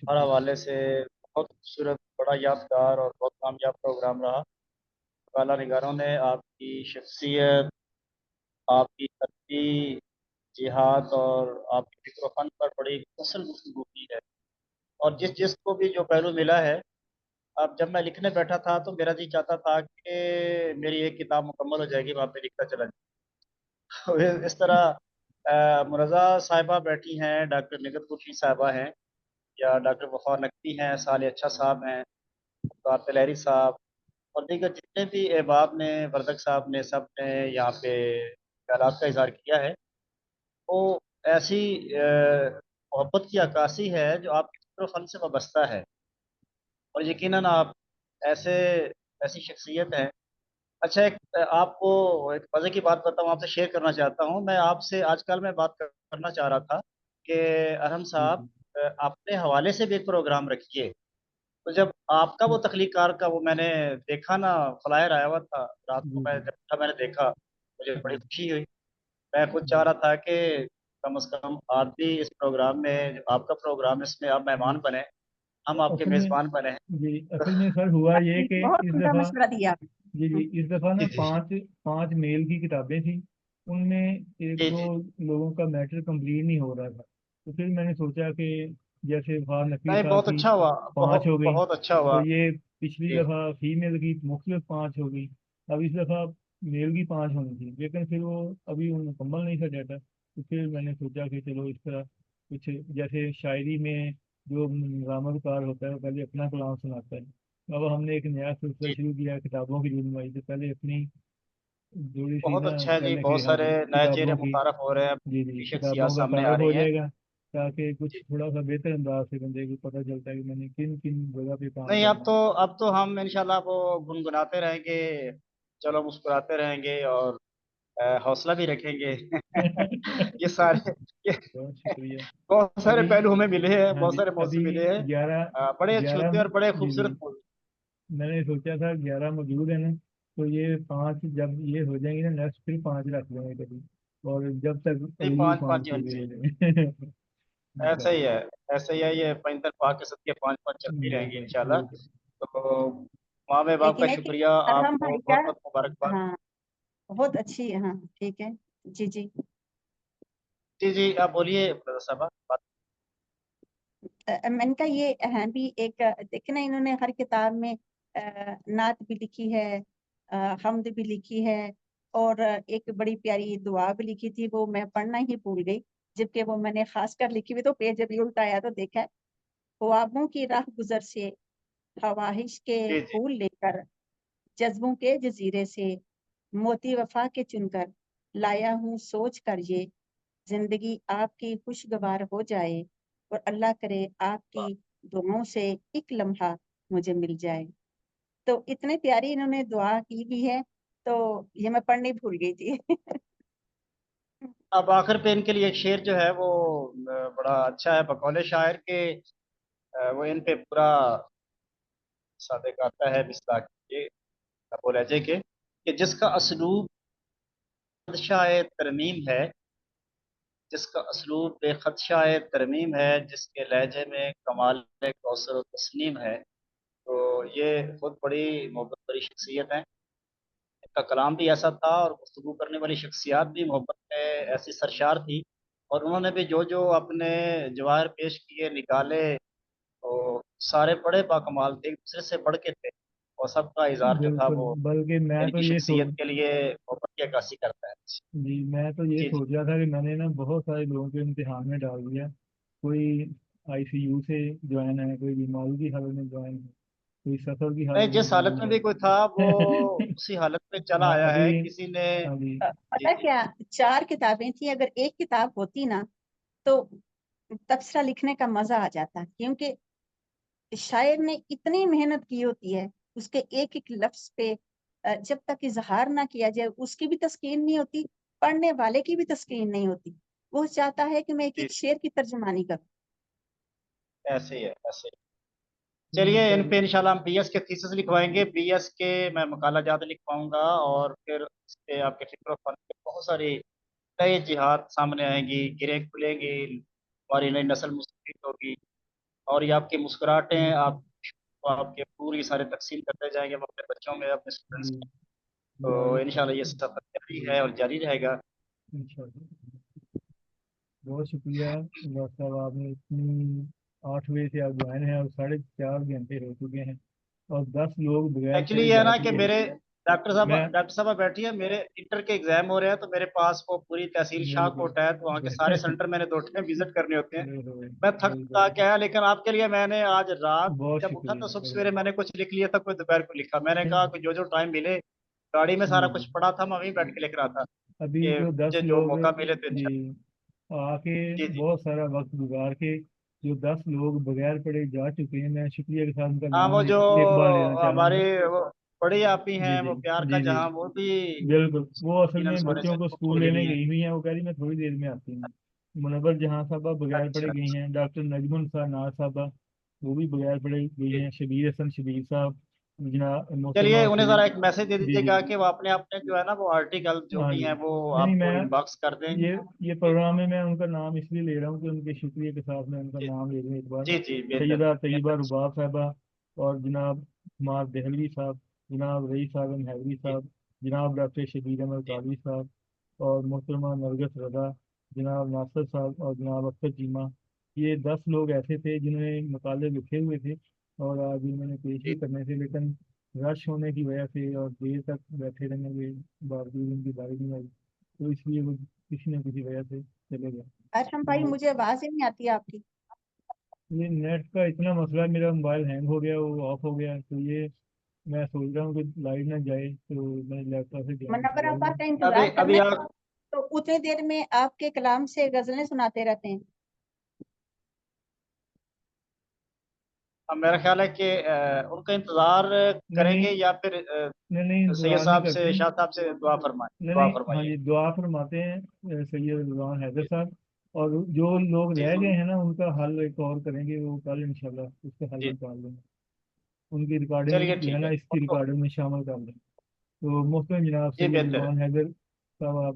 हर शुक्रिया। हवाले से बहुत खूबसूरत, बड़ा यादगार और बहुत कामयाब प्रोग्राम रहा। काला निगारों ने आपकी शख्सियत, आपकी तरक्की, जिहाद और आपकी फिक्र फन पर बड़ी मुफस्सल गुफ्तगू की है। और जिस जिस को भी जो पहलू मिला है, अब जब मैं लिखने बैठा था तो मेरा जी चाहता था कि मेरी एक किताब मुकम्मल हो जाएगी, वहाँ पे लिखता चला जाऊँ। इस तरह मुनज़्ज़ा साहिबा बैठी हैं, डॉक्टर निगत कुरशी साहिबा हैं, या डॉक्टर वफा नकवी हैं, साले अच्छा साहब हैं, मुख्तार तलहरी साहब, और दीगर जितने भी अहबाब ने, वर्दक साहब ने, सब ने यहाँ पे ख्यालात का इजहार किया है। वो ऐसी मोहब्बत की अक्कासी है जो आपके फिक्र फन से वाबस्ता है। और यकीनन आप ऐसे ऐसी शख्सियत हैं। अच्छा, एक आपको एक मज़े की बात बताऊँ, आपसे शेयर करना चाहता हूँ। मैं आपसे आजकल मैं बात करना चाह रहा था कि अरहम जी साहब, जी। अपने हवाले से भी एक प्रोग्राम रखिए। तो जब आपका वो तख्लीकार का वो मैंने देखा ना, फ्लायर आया हुआ था रात को, जी मैं जी जब था मैंने देखा, मुझे बड़ी जी खुशी हुई। मैं खुद चाह जी रहा था कि कम से कम आप भी इस प्रोग्राम में, जो आपका प्रोग्राम है, इसमें आप जी। मेहमान बने, हम आपके असल में मेज़बान बने। जी, असल में सर हुआ ये कि बहुत इस उम्दा दफ़ा, मशवरा दिया आपने। जी जी, इस दफ़ा ना जी जी पांच पांच मेल की किताबें थी। उनमें एक जी दो जी लोगों का मैटर कंप्लीट नहीं हो रहा था। तो फिर मैंने सोचा कि जैसे वफार नकवी नहीं, साहब बहुत की अच्छा हुआ। पांच बहुत हो गई, बहुत अच्छा तो हुआ। ये पिछली जी दफ़ा फीमेल की मुख्तलिफ पांच हो गई। अब इस दफ़ा मेल की पांच होनी थी, लेकिन फिर वो अभी वो मुकम्मल नहीं था डाटा। तो फिर मैंने सोचा कि चलो इस तरह कुछ, जैसे शायरी में जो निज़ामतकार होता है वो पहले अपना कलाम सुनाता है। अब हमने एक नया सिलसिला जी, शुरू किया किताबों की रुनमाई, तो पहले अपनी थोड़ी सी बहुत ना अच्छा है जी। पहले की, बहुत हाँ सारे जी, नए चेहरे किताबों की, मुतारफ हो रहे हैं, जी जी, नई शख्सियत किताबों का सामने आ तारुफ रही हो हैं। जाएगा, ताकि जी। कुछ थोड़ा सा बेहतर अंदाज से बंदे को पता चलता है कि मैंने किन किन जगह पे काम नहीं, करना अब तो हम इंशाल्लाह वो गुनगुनाते रहेंगे, चलो मुस्कुराते रहेंगे, और हौसला भी रखेंगे। है। ये सारे ये बहुत शुक्रिया। बहुत सारे अभी, पहलू हमें मिले हैं, हाँ बहुत जी, सारे अभी मौसम मिले हैं। ग्यारह बड़े अच्छे ग्यारह होते हैं और बड़े जी जी, खूबसूरत मौसम। मैंने सोचा था 11 मौजूद है ना, तो ये पांच जब ये हो जाएंगे ना नेक्स्ट, फिर पांच रख लेंगे कभी, और जब तक नहीं, अगली पाँच पांच पाँच ही होनी पूरे हो चाहिए। जाए। ऐसा ही इंशाल्लाह। है, ऐसा ही है। ये पंजतर पाक के सदके पाँच पाँच चलती रहेंगी बिल्कुल इंशाल्लाह। बिल्कुल। तो माँ बाप का लेकिन एक शुक्रिया, अरहम आपको भाई का, बहुत बहुत मुबारकबाद। हाँ, बहुत अच्छी, हाँ ठीक है। जी जी। जी जी, आप बोलिए साहबा बात। मैंने कहा ये भी एक देखे ना, इन्होंने हर किताब में नात भी लिखी है, हमद भी लिखी है, और एक बड़ी प्यारी दुआ भी लिखी थी, वो मैं पढ़ना ही भूल गई, जबकि वो मैंने खास कर लिखी हुई, तो पेज अभी उल्टा आया तो देखा है। ख्वाबों की राह गुजर से, ख्वाहिश के जी जी। फूल लेकर, जज्बों के जजीरे से, मोती वफा के चुनकर, लाया हूँ सोच कर ये, जिंदगी आपकी खुशगवार हो जाए, और अल्लाह करे आपकी दुआओं से एक लम्हा मुझे मिल जाए। तो इतने प्यारी इन्होंने दुआ की भी है, तो ये मैं पढ़नी भूल गई थी। अब आखिर पे इनके लिए एक शेर जो है वो बड़ा अच्छा है, बकौल शायर के। वो इन पे पूरा सादे गाता है, मिसदाक ये अबू लहजे के, कि जिसका असलूब खदशाए तरमीम है, जिसका असलूब बेखदशाए तरमीम है, जिसके लहजे में कमाल कौसर व तस्नीम है। तो ये खुद बड़ी मोहब्बत भरी शख्सियत है। इनका कलाम भी ऐसा था, और गुफ्तगू करने वाली शख्सियात भी मोहब्बत में ऐसी सरशार थी। और उन्होंने भी जो जो अपने जवाहर पेश किए, निकाले, तो सारे बड़े बाकमाल थे, एक दूसरे से बढ़ के थे। और सबका इजहार जो था बिल्कुल, वो बल्कि मैं तो इनकी ये शख्सियत सोच, के लिए मोहब्बत की अक्कासी करता है। जी मैं तो ये जी जी। सोच रहा था कि मैंने ना बहुत सारे लोगों के इम्तिहान में डाल दिया। कोई आईसीयू से ज्वाइन है, कोई बीमारी की हालत में ज्वाइन है, कोई सफर की नहीं, हालत में जिस हालत ज्वाइन में है। भी कोई था, वो उसी हालत में चला हाँ आया अभी, है किसी ने। हाँ जी, जी पता जी। क्या, चार किताबें थी, अगर एक किताब होती ना, तो तबसरा लिखने का मजा आ जाता, क्योंकि शायर ने इतनी मेहनत की होती है, उसके एक एक लफ्ज पे जब तक इजहार ना किया जाए, उसकी भी तस्कीन नहीं होती, पढ़ने वाले की भी तस्कीन नहीं होती। वो चाहता है कि मैं एक जी, एक शेर की तर्जुमानी करूं। ऐसे ही है, ऐसे ही। नहीं चलिए, इन चल, पे इंशाल्लाह हम बीएस के थीसिस लिखवाएंगे, बीएस के मैं मकाला जात लिख पाऊंगा, और फिर इस पे आपके फिक्र फन पे बहुत सारी नई जिहाद सामने आएंगी, गिरें खुलेंगी, हमारी नई नस्ल मुस्तफ़ीद होगी। اور یہ آپ کی مسکراہٹیں آپ کے پوری سارے تقسیم کرتے جائیں گے ہم اپنے بچوں میں، اپنے اسٹوڈنٹس جی میں. تو انشاءاللہ یہ سفر جاری ہے اور جاری رہے گا. انشاءاللہ. بہت شکریہ ڈاکٹر صاحب، آپ نے اتنی 8 بجے سے آپ جوائن ہیں اور 4.5 گھنٹے ہو چکے ہیں اور 10 لوگ بغیر ایکچولی پڑھے یہ ہے جا نا کہ چکے ہیں. میرے میں ڈاکٹر صاحب بیٹھی ہے، میرے انٹر کے ایگزام ہو رہے ہیں تو میرے پاس وہ پوری تحصیل شاہ کوٹ ہے، تو وہاں کے سارے سینٹر میں نے 2 ٹائم وزٹ کرنے ہوتے ہیں. میں تھک تھا کے آیا، لیکن آپ کے لیے میں نے آج رات بہت جب اٹھا تو صبح شکریہ. سویرے میں نے کچھ لکھ لیا تھا، کوئی دوپہر کو لکھا. میں نے کہا کہ جو ٹائم ملے گاڑی میں سارا کچھ پڑا تھا، میں وہیں بیٹھ کے لکھ رہا تھا ابھی کہ جو 10 مجھے جو لوگ موقع ملے تو جی آ کے جی جی. بہت سارا وقت گزار کے جو 10 لوگ بغیر پڑھے جا چکے ہیں، میں شکریہ کے ساتھ ان کا ہاں نام وہ جو ایک بار لینا چاہ رہا ہوں. ہماری وہ بڑی آپی جی ہیں، جی وہ پیار کا جی جی جہاں، وہ بھی بالکل. وہ اصل میں ایکسپیرینس ہونے سے بچوں کو اسکول بھول لینے گئی ہیں. گئی ہوئی ہیں، وہ کہہ رہی میں تھوڑی دیر میں آتی ہوں. منور جہاں صاحبہ بغیر اچھا پڑھے گئی اچھا. ہیں، ڈاکٹر نجم ناز صاحبہ وہ بھی بغیر پڑھے گئی جی. ہیں، شبیر حسن شبیر صاحب، جناب چلیے محترمہ انہیں ذرا شبیر. ایک میسج دے جی دیجیے جی گا کہ وہ اپنے اپنے جو ہے نا وہ آرٹیکل جو ہاں بھی جی. ہیں وہ نہیں آپ کو میں ان باکس کر دیں. یہ جی پروگرام میں ان کا نام اس لیے لے رہا ہوں کہ ان کے شکریہ کے ساتھ میں ان کا جی نام لے لوں ایک بار. جی جی بہتر سیدہ طیبہ بہتر. رباب صاحبہ اور جناب ہمار دہلوی صاحب، جناب رئیس اعظم حیدری جی صاحب، جناب ڈاکٹر شبیر احمد جی قاضی صاحب اور محترمہ نرگس رضا، جناب ناصر صاحب اور جناب اختر چیمہ. یہ 10 لوگ ایسے تھے جنہوں نے مقالے لکھے ہوئے تھے اور آج انہوں نے پیش جی. بھی کرنے تھے، لیکن رش ہونے کی وجہ سے اور دیر تک بیٹھے رہنے کے باوجود ان کی باری نہیں آئی، تو اس لیے وہ کسی نہ کسی وجہ سے چلے گئے. ارحم بھائی، تو مجھے آواز ہی نہیں آتی آپ کی. یہ نیٹ کا اتنا مسئلہ ہے، میرا موبائل ہینگ ہو گیا، وہ آف ہو گیا، تو یہ میں سوچ رہا ہوں کہ لائٹ نہ جائے تو میں لیپ ٹاپ سے منور جوائن ابا ہوں. کا انتظار ابھی کرنا ابھی ہے آپ تو اتنی دیر میں آپ کے کلام سے غزلیں سناتے رہتے ہیں. میرا خیال ہے کہ ان کا انتظار نہیں کریں نہیں گے یا پھر نہیں نہیں سید انتظار نہیں صاحب کرتے سے، ہیں. شاہ صاحب سے دعا فرمائیں، نہیں دعا نہیں ہاں فرمائیے. جی، دعا فرماتے ہیں سید رضوان حیدر صاحب. اور جو لوگ جی رہ جی گئے ہیں نا ان کا حل ایک اور کریں گے، وہ کل انشاءاللہ اس کا حل جی. نکال دیں گے. ان کی ریکارڈنگ چلیے جو ہے ٹھیک نا ہے. اس کی ریکارڈنگ میں شامل کر دیں. تو محترم جناب جی سید بہتر ہے. رضوان حیدر صاحب، آپ